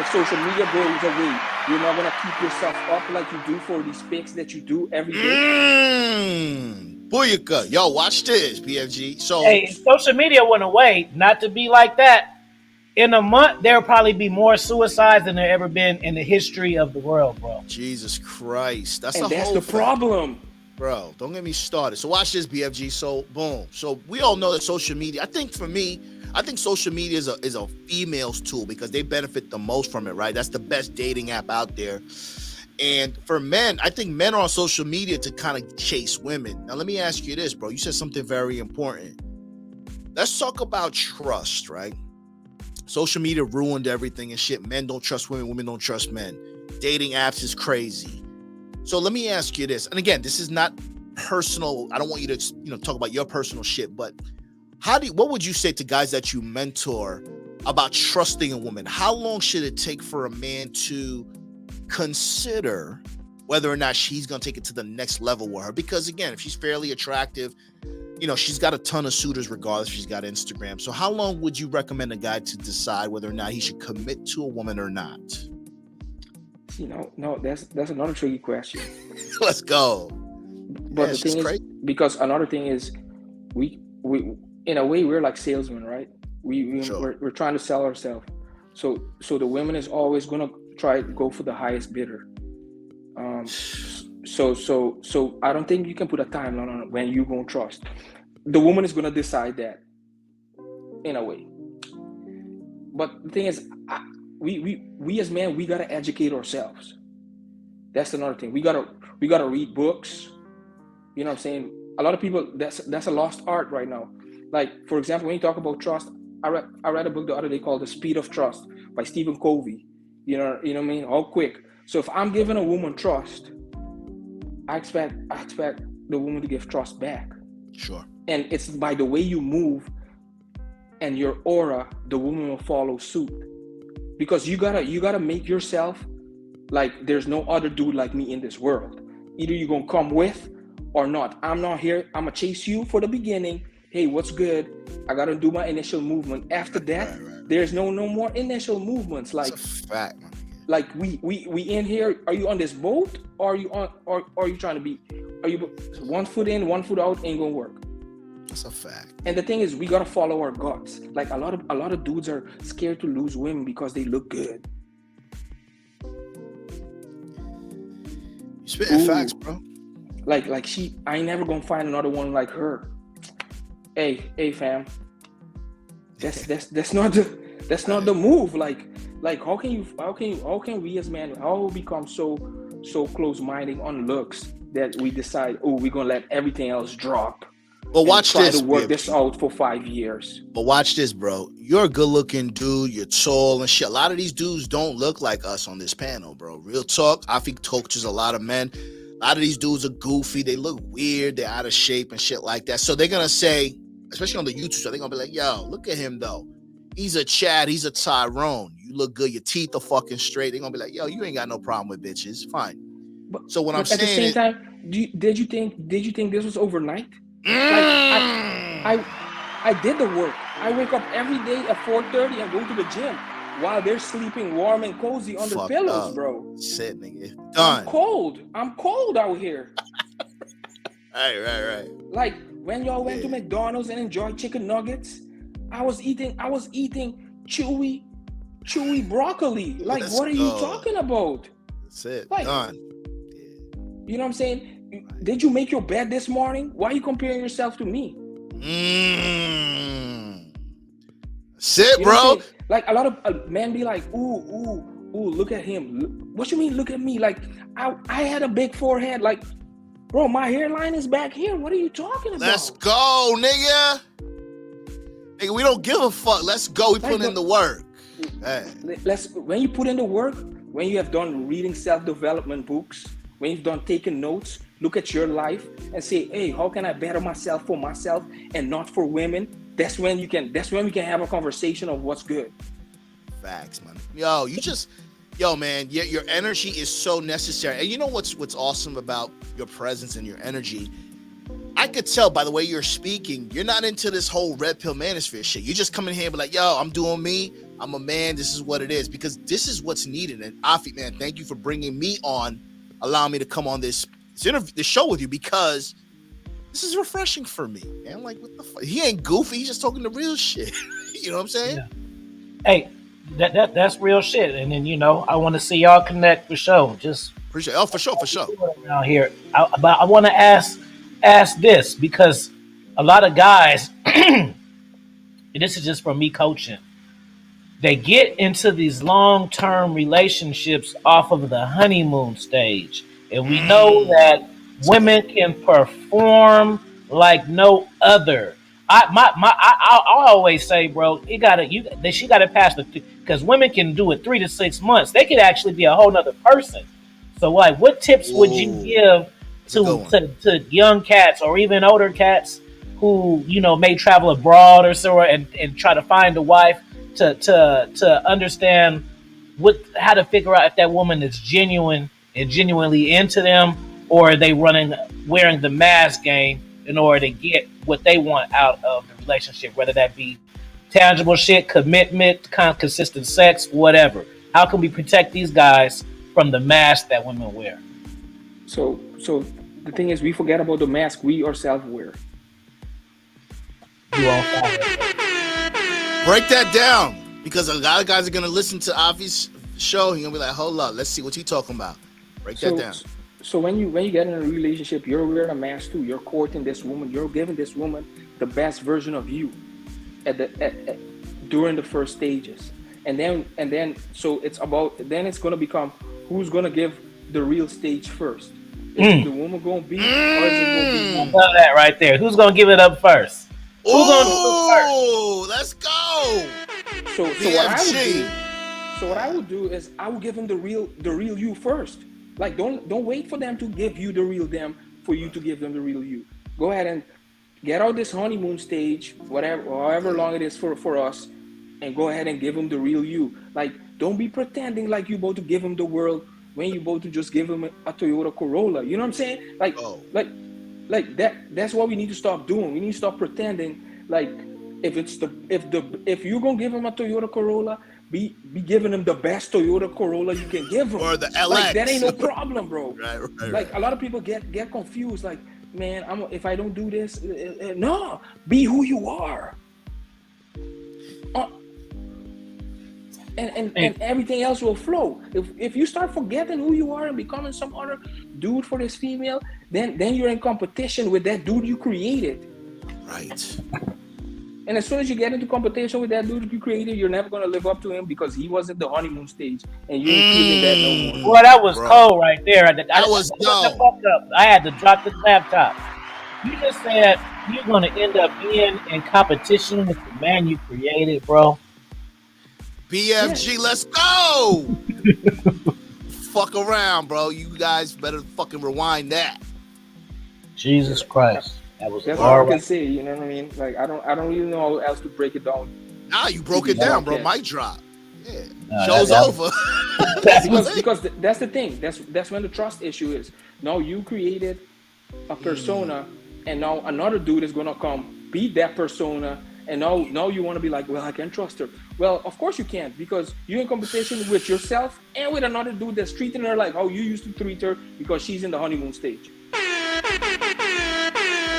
if social media goes away, you're not gonna keep yourself up like you do for these pics that you do every day. Booyaka. Yo, watch this, PFG. So, Hey, if social media went away, not to be like that, in a month there'll probably be more suicides than there ever been in the history of the world, bro. Jesus Christ. That's a And that's whole the fact. problem. Bro, don't get me started. So watch this, BFG. So boom. So we all know that social media. I think for me, I think social media is a female's tool because they benefit the most from it, right? That's the best dating app out there. And for men, I think men are on social media to kind of chase women. Now let me ask you this, bro. You said something very important. Let's talk about trust, right? Social media ruined everything and shit. Men don't trust women, women don't trust men. Dating apps is crazy. So let me ask you this. And again, this is not personal. I don't want you to, talk about your personal shit, but what would you say to guys that you mentor about trusting a woman? How long should it take for a man to consider whether or not she's going to take it to the next level with her? Because again, if she's fairly attractive, she's got a ton of suitors regardless if she's got Instagram. So how long would you recommend a guy to decide whether or not he should commit to a woman or not? No, that's another tricky question. Let's go. But Yeah, the it's just thing is, crazy. because another thing is, we in a way we're like salesmen, right? Sure. We're trying to sell ourselves. So the women is always gonna try to go for the highest bidder. So I don't think you can put a timeline on when you gonna trust. The woman is gonna decide that in a way. But the thing is, we as men, we gotta educate ourselves. That's another thing. We gotta read books. You know what I'm saying? A lot of people, that's a lost art right now. Like, for example, when you talk about trust, I read a book the other day called The Speed of Trust by Stephen Covey. You know what I mean? All quick. So if I'm giving a woman trust, I expect the woman to give trust back. Sure. And it's by the way you move and your aura, the woman will follow suit. Because you gotta make yourself like there's no other dude like me in this world. Either you're gonna come with or not. I'm not here. I'm gonna chase you for the beginning. Hey, what's good? I gotta do my initial movement. After that, Right. there's no more initial movements. It's a fact, man. Like we in here. Are you on this boat, or are you on, or are you trying to be? Are you one foot in, one foot out? Ain't gonna work. That's a fact. And the thing is, we gotta follow our guts. Like a lot of dudes are scared to lose women because they look good. You spitting facts, bro. Like I ain't never gonna find another one like her. Hey, fam. That's not the move. Like how can we as men how become so close-minded on looks that we decide, oh, we're gonna let everything else drop But and watch try this, to work BFG. this out for 5 years. But watch this, bro. You're a good-looking dude. You're tall and shit. A lot of these dudes don't look like us on this panel, bro. Real talk. I think coaches a lot of men. A lot of these dudes are goofy. They look weird. They're out of shape and shit like that. So they're gonna say, especially on the YouTube show, they're gonna be like, "Yo, look at him though. He's a Chad. He's a Tyrone. You look good. Your teeth are fucking straight." They're gonna be like, "Yo, you ain't got no problem with bitches. Fine." So what I'm But at the saying same is, time, did you think this was overnight? Like mm, I did the work. I wake up every day at 4:30 and go to the gym while they're sleeping warm and cozy under Fucked pillows, up. bro. Shit, nigga. I'm Done. cold. I'm cold out here. Right. Like when y'all went to Yeah. McDonald's and enjoyed chicken nuggets, I was eating chewy broccoli. Like, Let's what are you go. talking about? That's it. Like, Done. you know what I'm saying? Did you make your bed this morning? Why are you comparing yourself to me? Shit, You know what I'm bro. saying? Like a lot of men be like, ooh, look at him. What you mean, look at me? Like, I had a big forehead. Like, bro, my hairline is back here. What are you talking about? Let's go, nigga. Nigga, we don't give a fuck. Let's go. We put in the work. Hey. When you put in the work, when you have done reading self-development books, when you've done taking notes, look at your life and say, hey, how can I better myself for myself and not for women? That's when we can have a conversation of what's good. Facts, man. Yo, man, your energy is so necessary. And you know what's awesome about your presence and your energy? I could tell by the way you're speaking, you're not into this whole red pill manosphere shit. You just come in here and be like, yo, I'm doing me. I'm a man. This is what it is. Because this is what's needed. And Afi, man, thank you for bringing me on, allowing me to come on this show with you, because this is refreshing for me. And I'm like, what the fuck? He ain't goofy. He's just talking the real shit. You know what I'm saying? Yeah. Hey, that's real shit. And then, I want to see y'all connect for sure. Just appreciate it. Oh, for sure. Around here. But I want to ask this, because a lot of guys, and this is just from me coaching, they get into these long-term relationships off of the honeymoon stage. And we know that women can perform like no other. I always say, bro, she got to pass because women can do it 3 to 6 months. They could actually be a whole nother person. So, like, what tips would you give to young cats or even older cats who may travel abroad or so and try to find a wife to understand how to figure out if that woman is genuine and genuinely into them, or are they wearing the mask game in order to get what they want out of the relationship, whether that be tangible shit, commitment, consistent sex, whatever. How can we protect these guys from the mask that women wear? So the thing is, we forget about the mask we ourselves wear. You on fire. Break that down, because a lot of guys are gonna listen to Avi's show. He's gonna be like, hold up, let's see what you talking about. Break that down. So when you get in a relationship, you're wearing a mask too. You're courting this woman. You're giving this woman the best version of you during the first stages, and then so it's gonna become who's gonna give the real stage first. Is the woman gonna be, or is it gonna be you? Love that right there. Who's gonna give it up first? Who's gonna do it first? Let's go. So what I would do is I would give him the real you first. Like, don't wait for them to give you the real them for you to give them the real you. Go ahead and get out this honeymoon stage, however long it is for us, and go ahead and give them the real you. Like, don't be pretending like you're about to give them the world when you're about to just give them a Toyota Corolla. You know what I'm saying? Like that's what we need to stop doing. We need to stop pretending like if you're gonna give them a Toyota Corolla, be giving them the best Toyota Corolla you can give them. Or the LX. Like, that ain't no problem, bro. Right. A lot of people get confused. Like, man, if I don't do this, no, be who you are. And everything else will flow. If you start forgetting who you are and becoming some other dude for this female, then you're in competition with that dude you created. Right. And as soon as you get into competition with that dude you created, you're never gonna live up to him because he was in the honeymoon stage, and you ain't feeling that no more. Well, that was cold right there. I was dope. I had to drop the laptop. You just said you're gonna end up being in competition with the man you created, bro. BFG, let's go. Fuck around, bro. You guys better fucking rewind that. Jesus Christ. That's all I can say, you know what I mean? Like, I don't even know how else to break it down. Nah, you broke it down, bro. Mic drop. Yeah. No, show's over. because that's the thing. That's when the trust issue is. Now you created a persona, and now another dude is gonna come beat that persona And now you want to be like, well, I can't trust her. Well, of course you can't, because you're in competition with yourself and with another dude that's treating her like how you used to treat her because she's in the honeymoon stage.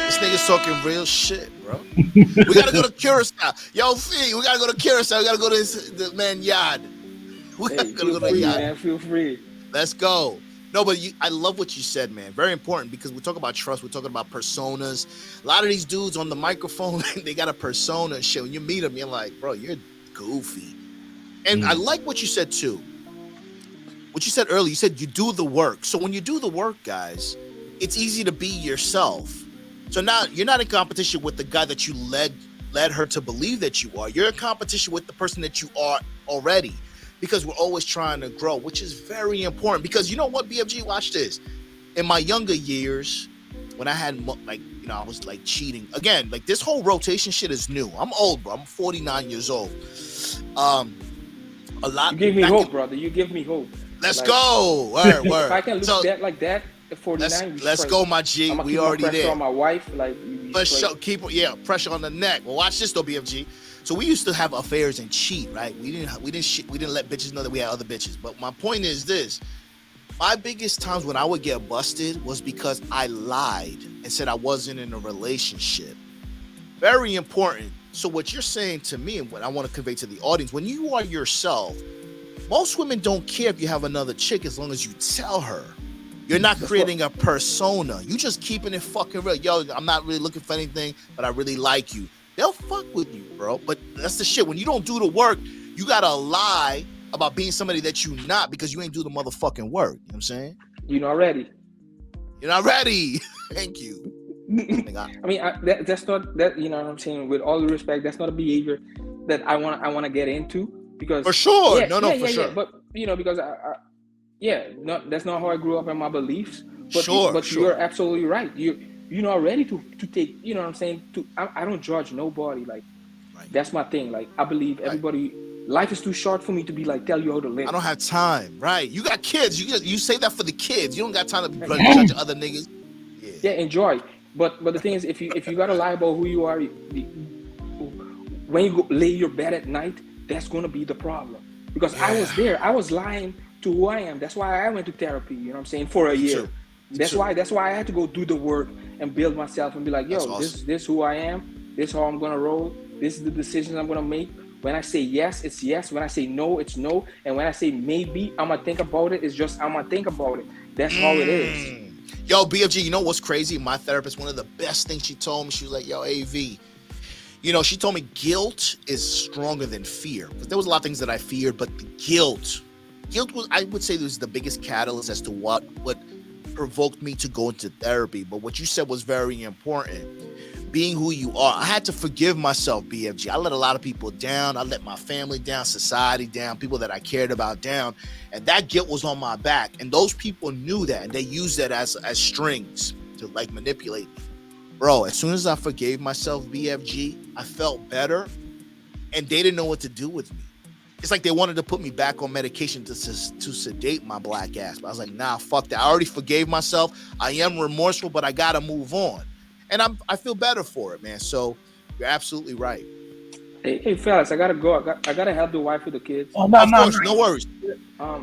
This nigga's talking real shit, bro. We gotta go to Curacao. Yo, Fee, we gotta go to Curacao. We gotta go to the man yacht. We gotta Hey, go feel to the free, yacht. man. Feel free. Let's go. No, but I love what you said, man. Very important, because we talk about trust. We're talking about personas. A lot of these dudes on the microphone, they got a persona and shit. When you meet them, you're like, bro, you're goofy. And I like what you said too. What you said earlier, you said you do the work. So when you do the work, guys, it's easy to be yourself. So now you're not in competition with the guy that you led her to believe that you are. You're in competition with the person that you are already, because we're always trying to grow, which is very important. Because you know what, BFG, watch this. In my younger years, when I had I was like cheating again. Like, this whole rotation shit is new. I'm old, bro. I'm 49 years old. A lot. You give me hope, brother. You give me hope. Let's go. Word. If I can look like that at 49, let's go, my G. I'm We already pressure there. on my wife, like, pressure on the neck. Well, watch this though, BFG. So we used to have affairs and cheat, right? We didn't let bitches know that we had other bitches. But my point is this: my biggest times when I would get busted was because I lied and said I wasn't in a relationship. Very important. So what you're saying to me, and what I want to convey to the audience, when you are yourself, most women don't care if you have another chick as long as you tell her. You're not creating a persona. You just keeping it fucking real. Yo, I'm not really looking for anything, but I really like you. They'll fuck with you, bro. But that's the shit. When you don't do the work, you gotta lie about being somebody that you not, because you ain't do the motherfucking work. You know what I'm saying? You're not ready. You're not ready. Thank you. I mean, that's not that. You know what I'm saying? With all due respect, that's not a behavior that I want to get into, because for sure. For sure. But because that's not how I grew up in my beliefs. But sure. You're absolutely right. You're not ready to take. You know what I'm saying? I don't judge nobody. Like, right. That's my thing. Like, I believe everybody. Life is too short for me to be like, tell you how to live. I don't have time. Right? You got kids. You say that for the kids. You don't got time to be judging other niggas. Yeah, enjoy. But the thing is, if you gotta lie about who you are, when you go lay your bed at night, that's gonna be the problem. Because I was there. I was lying to who I am. That's why I went to therapy. You know what I'm saying? For a year. That's why I had to go do the work and build myself and be like, yo, awesome. This who I am. This how I'm gonna roll. This is the decisions I'm gonna make. When I say yes, it's yes. When I say no, it's no. And when I say maybe, I'm gonna think about it, it's just I'm gonna think about it. That's how it is. Yo, BFG, you know what's crazy? My therapist, one of the best things she told me, she was like, yo, AV, she told me guilt is stronger than fear. Because there was a lot of things that I feared, but the guilt was, I would say, was the biggest catalyst as to what provoked me to go into therapy. But what you said was very important. Being who you are. I had to forgive myself, BFG. I let a lot of people down. I let my family down, society down, people that I cared about down. And that guilt was on my back. And those people knew that. And they used that as strings to like manipulate me. Bro, as soon as I forgave myself, BFG, I felt better. And they didn't know what to do with me. It's like they wanted to put me back on medication to sedate my black ass. But I was like, nah, fuck that. I already forgave myself. I am remorseful, but I got to move on. And I feel better for it, man. So you're absolutely right. Hey, fellas, I gotta go. I gotta help the wife with the kids. Oh, no, of course, no worries.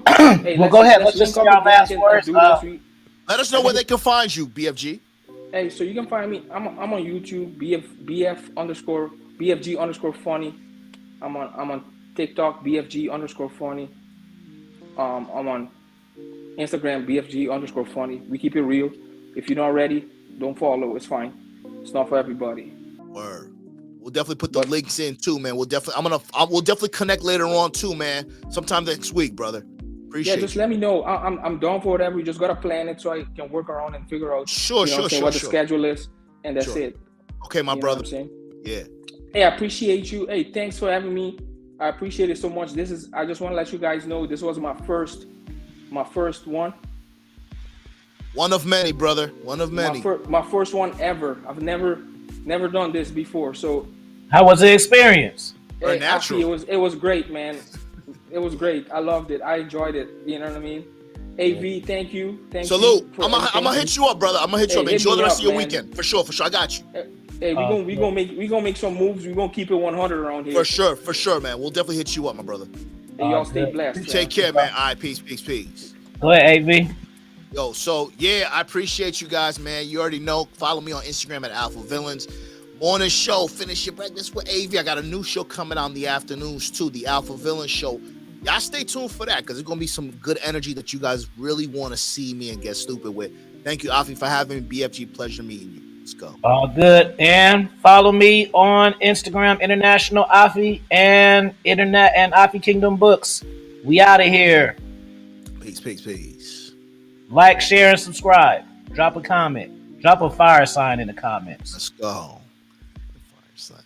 Hey, well, go ahead. Let's just say our last words. Let us know where they can find you, BFG. Hey, so you can find me. I'm on YouTube, BFG_funny. I'm on TikTok, BFG_funny. I'm on Instagram, BFG_funny. We keep it real. If you're not ready, don't follow. It's fine. It's not for everybody. Word. We'll definitely put the links in too, man. We'll definitely connect later on too, man. Sometime next week, brother. Appreciate. Yeah, just let me know. I'm down for whatever. You just gotta plan it so I can work around and figure out. Sure. What the schedule is, and that's it. Okay, my brother. Know what I'm saying? Yeah. Hey, I appreciate you. Hey, thanks for having me. I appreciate it so much. I just want to let you guys know this was my first one. One of many, brother. One of many. My first one ever. I've never done this before. So, how was the experience? Very natural. It was great, man. It was great. I loved it. I enjoyed it. You know what I mean? AV, thank you. Salute. I'm gonna hit you up, brother. I'm gonna hit you up. Enjoy the rest of your weekend. For sure. I got you. Hey, we gonna make some moves. We gonna keep it 100 around here. For sure, man. We'll definitely hit you up, my brother. Hey, y'all stay Good. blessed, Take man. care, man. All right, peace, peace, peace. Go ahead, AV. Yo, so yeah, I appreciate you guys, man. You already know. Follow me on Instagram at Alpha Villains. Morning show, finish your breakfast with AV. I got a new show coming out in the afternoons too, the Alpha Villain Show. Y'all stay tuned for that because it's gonna be some good energy that you guys really want to see me and get stupid with. Thank you, Afi, for having me. BFG, pleasure meeting you. Let's go. All good. And follow me on Instagram, International Afi, and Internet and Afi Kingdom Books. We out of here. Peace, peace, peace. Like, share, and subscribe. Drop a comment. Drop a fire sign in the comments. Let's go. Fire sign.